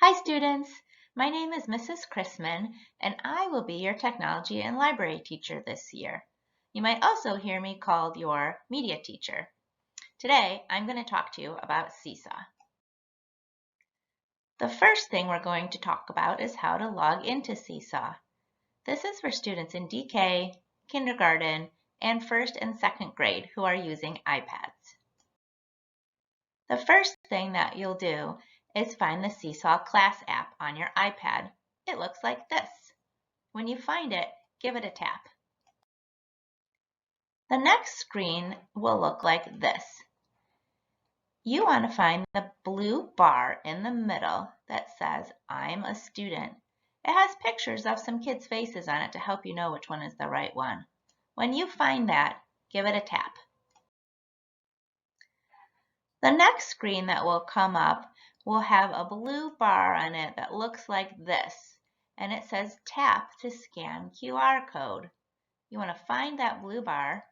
Hi students, my name is Mrs. Chrisman and I will be your technology and library teacher this year. You might also hear me called your media teacher. Today I'm going to talk to you about Seesaw. The first thing we're going to talk about is how to log into Seesaw. This is for students in DK, kindergarten, and first and second grade who are using iPads. The first thing that you'll do is find the Seesaw class app on your iPad. It looks like this. When you find it, give it a tap. The next screen will look like this. You want to find the blue bar in the middle that says, I'm a student. It has pictures of some kids' faces on it to help you know which one is the right one. When you find that, give it a tap. The next screen that will come up will have a blue bar on it that looks like this, and it says tap to scan QR code. You want to find that blue bar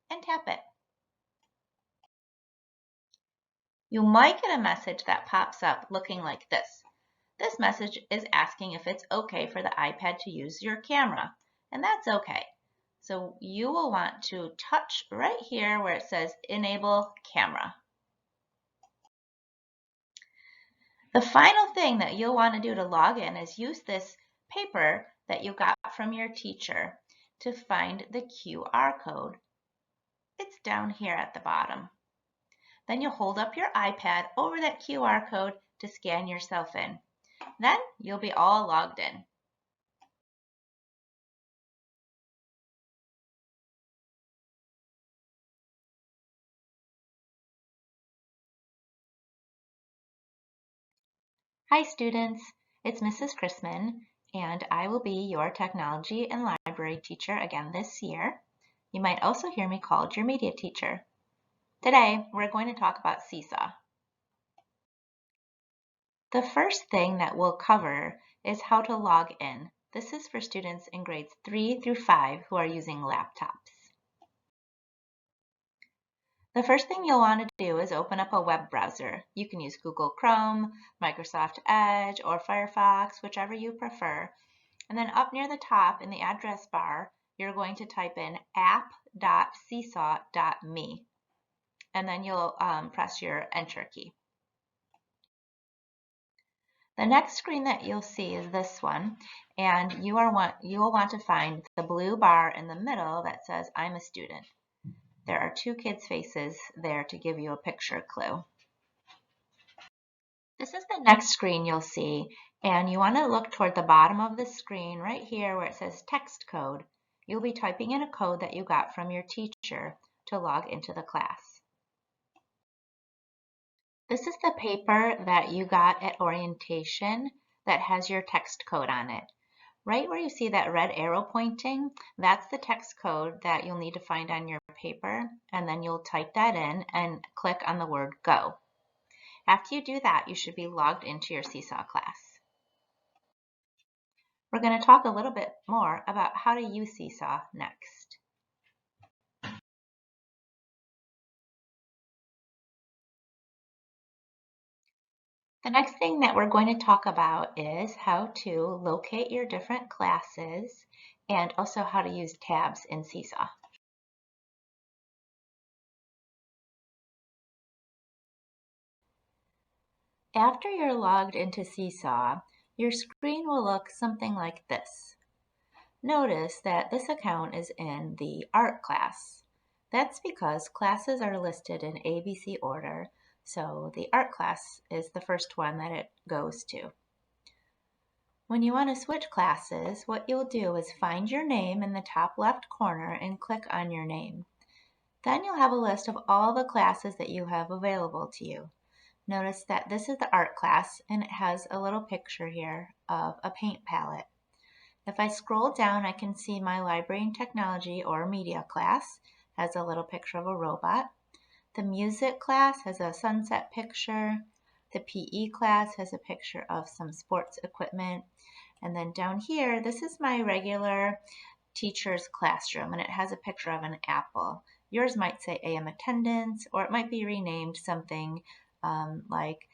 and tap it. You might get a message that pops up looking like this. This message is asking if it's okay for the iPad to use your camera, and that's okay. So you will want to touch right here where it says Enable Camera. The final thing that you'll want to do to log in is use this paper that you got from your teacher to find the QR code. It's down here at the bottom. Then you'll hold up your iPad over that QR code to scan yourself in. Then you'll be all logged in. Hi students, it's Mrs. Chrisman and I will be your technology and library teacher again this year. You might also hear me called your media teacher. Today we're going to talk about Seesaw. The first thing that we'll cover is how to log in. This is for students in grades 3 through 5 who are using laptops. The first thing you'll want to do is open up a web browser. You can use Google Chrome, Microsoft Edge, or Firefox, whichever you prefer. And then up near the top in the address bar, you're going to type in app.seesaw.me. And then you'll press your Enter key. The next screen that you'll see is this one, and you will want to find the blue bar in the middle that says I'm a student. There are two kids' faces there to give you a picture clue. This is the next screen you'll see, and you want to look toward the bottom of the screen right here where it says text code. You'll be typing in a code that you got from your teacher to log into the class. This is the paper that you got at orientation that has your text code on it. Right where you see that red arrow pointing, that's the text code that you'll need to find on your paper, and then you'll type that in and click on the word Go. After you do that, you should be logged into your Seesaw class. We're going to talk a little bit more about how to use Seesaw next. The next thing that we're going to talk about is how to locate your different classes and also how to use tabs in Seesaw. After you're logged into Seesaw, your screen will look something like this. Notice that this account is in the art class. That's because classes are listed in ABC order, so the art class is the first one that it goes to. When you want to switch classes, what you'll do is find your name in the top left corner and click on your name. Then you'll have a list of all the classes that you have available to you. Notice that this is the art class and it has a little picture here of a paint palette. If I scroll down, I can see my library and technology or media class has a little picture of a robot. The music class has a sunset picture. The PE class has a picture of some sports equipment. And then down here, this is my regular teacher's classroom and it has a picture of an apple. Yours might say AM attendance, or it might be renamed something like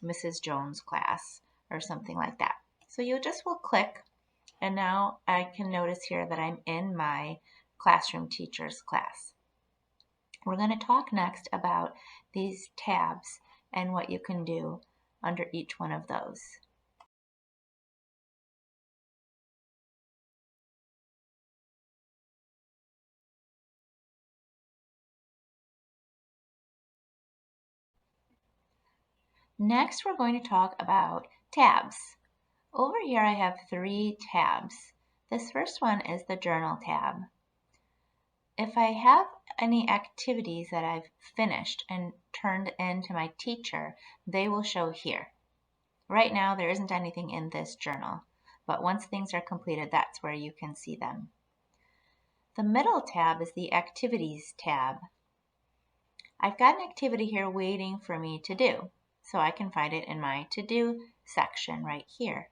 Mrs. Jones' class. or something like that. So you just will click, and now I can notice here that I'm in my classroom teachers class. We're going to talk next about these tabs and what you can do under each one of those. Next, we're going to talk about tabs. Over here I have 3 tabs. This first one is the journal tab. If I have any activities that I've finished and turned in to my teacher, they will show here. Right now there isn't anything in this journal, but once things are completed, that's where you can see them. The middle tab is the activities tab. I've got an activity here waiting for me to do, so I can find it in my to-do section right here.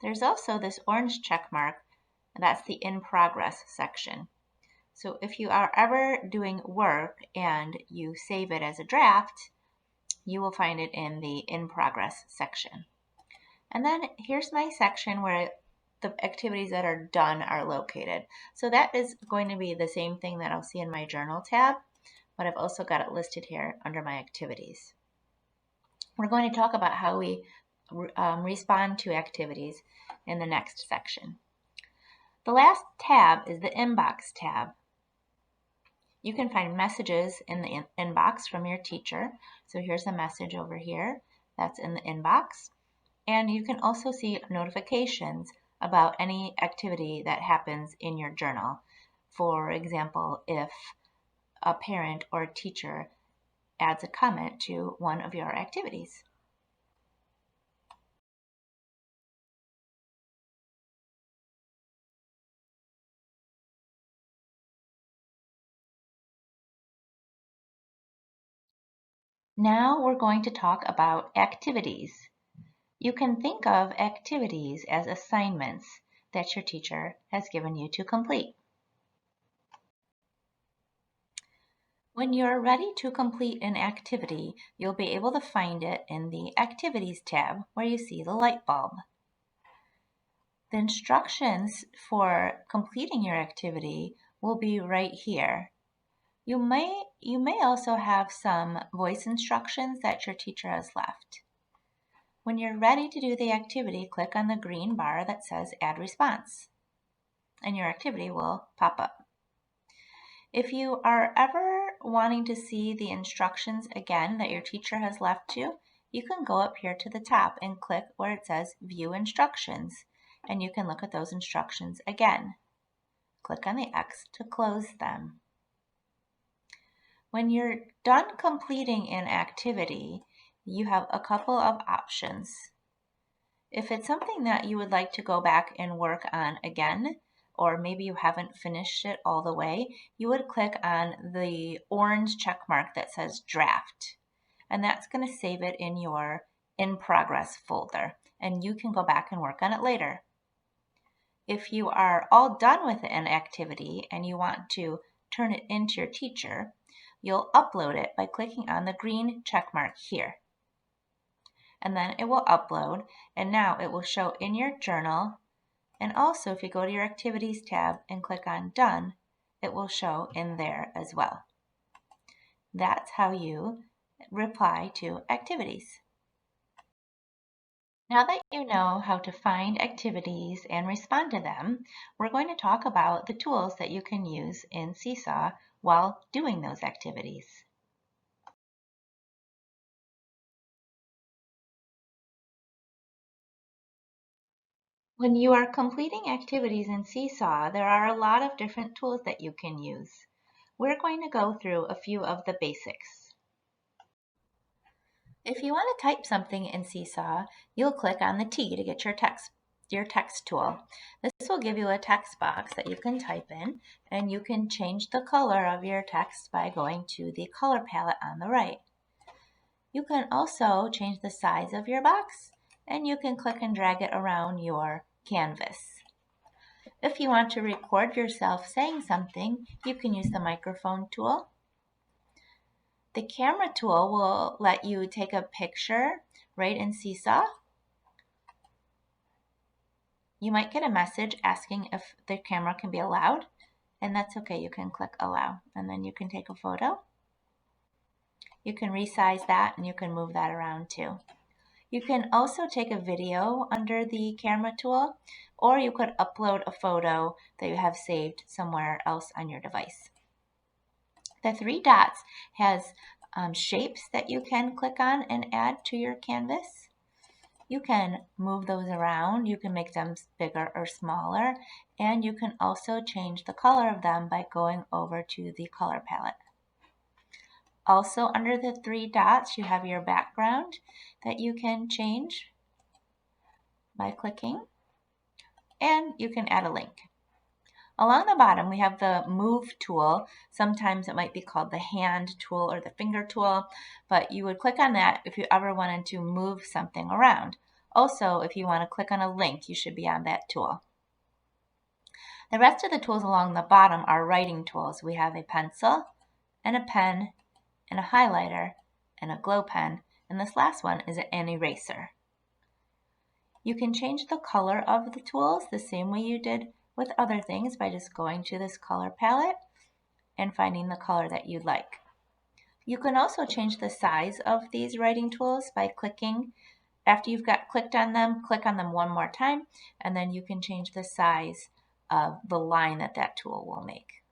There's also this orange check mark, and that's the in progress section. So if you are ever doing work and you save it as a draft, you will find it in the in progress section. And then here's my section where the activities that are done are located. So that is going to be the same thing that I'll see in my journal tab, but I've also got it listed here under my activities. We're going to talk about how we respond to activities in the next section. The last tab is the inbox tab. You can find messages in the inbox from your teacher. So here's a message over here that's in the inbox. And you can also see notifications about any activity that happens in your journal. For example, if a parent or a teacher adds a comment to one of your activities. Now we're going to talk about activities. You can think of activities as assignments that your teacher has given you to complete. When you're ready to complete an activity, you'll be able to find it in the Activities tab where you see the light bulb. The instructions for completing your activity will be right here. You may also have some voice instructions that your teacher has left. When you're ready to do the activity, click on the green bar that says Add Response, and your activity will pop up. If you are ever wanting to see the instructions again that your teacher has left you, you can go up here to the top and click where it says View Instructions, and you can look at those instructions again. Click on the X to close them. When you're done completing an activity, you have a couple of options. If it's something that you would like to go back and work on again, or maybe you haven't finished it all the way, you would click on the orange check mark that says Draft. And that's going to save it in your In Progress folder, and you can go back and work on it later. If you are all done with an activity and you want to turn it into your teacher, you'll upload it by clicking on the green check mark here. And then it will upload, and now it will show in your journal. And also, if you go to your Activities tab and click on Done, it will show in there as well. That's how you reply to activities. Now that you know how to find activities and respond to them, we're going to talk about the tools that you can use in Seesaw while doing those activities. When you are completing activities in Seesaw, there are a lot of different tools that you can use. We're going to go through a few of the basics. If you want to type something in Seesaw, you'll click on the T to get your text tool. This will give you a text box that you can type in, and you can change the color of your text by going to the color palette on the right. You can also change the size of your box, and you can click and drag it around your canvas. If you want to record yourself saying something, you can use the microphone tool. The camera tool will let you take a picture right in Seesaw, you might get a message asking if the camera can be allowed, and that's okay. You can click allow, and then you can take a photo. You can resize that, and you can move that around too. You can also take a video under the camera tool, or you could upload a photo that you have saved somewhere else on your device. The three dots has shapes that you can click on and add to your canvas. You can move those around, you can make them bigger or smaller, and you can also change the color of them by going over to the color palette. Also under the three dots, you have your background that you can change by clicking, and you can add a link. Along the bottom, we have the Move tool. Sometimes it might be called the Hand tool or the Finger tool, but you would click on that if you ever wanted to move something around. Also, if you want to click on a link, you should be on that tool. The rest of the tools along the bottom are writing tools. We have a pencil and a pen and a highlighter and a glow pen, and this last one is an eraser. You can change the color of the tools the same way you did with other things by just going to this color palette and finding the color that you'd like. You can also change the size of these writing tools by clicking. After you've clicked on them, click on them one more time, and then you can change the size of the line that that tool will make.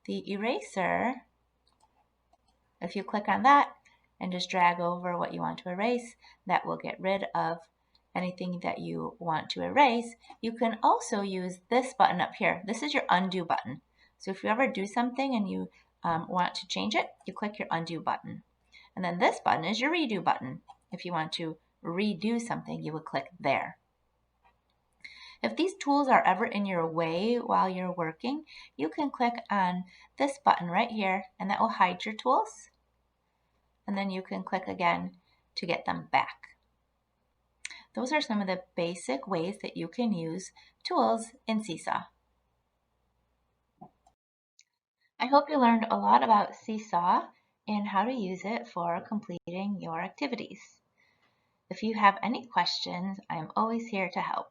The eraser, if you click on that and just drag over what you want to erase, that will get rid of anything that you want to erase. You can also use this button up here. This is your undo button. So if you ever do something and you want to change it, you click your undo button. And then this button is your redo button. If you want to redo something, you would click there. If these tools are ever in your way while you're working, you can click on this button right here, and that will hide your tools. And then you can click again to get them back. Those are some of the basic ways that you can use tools in Seesaw. I hope you learned a lot about Seesaw and how to use it for completing your activities. If you have any questions, I'm always here to help.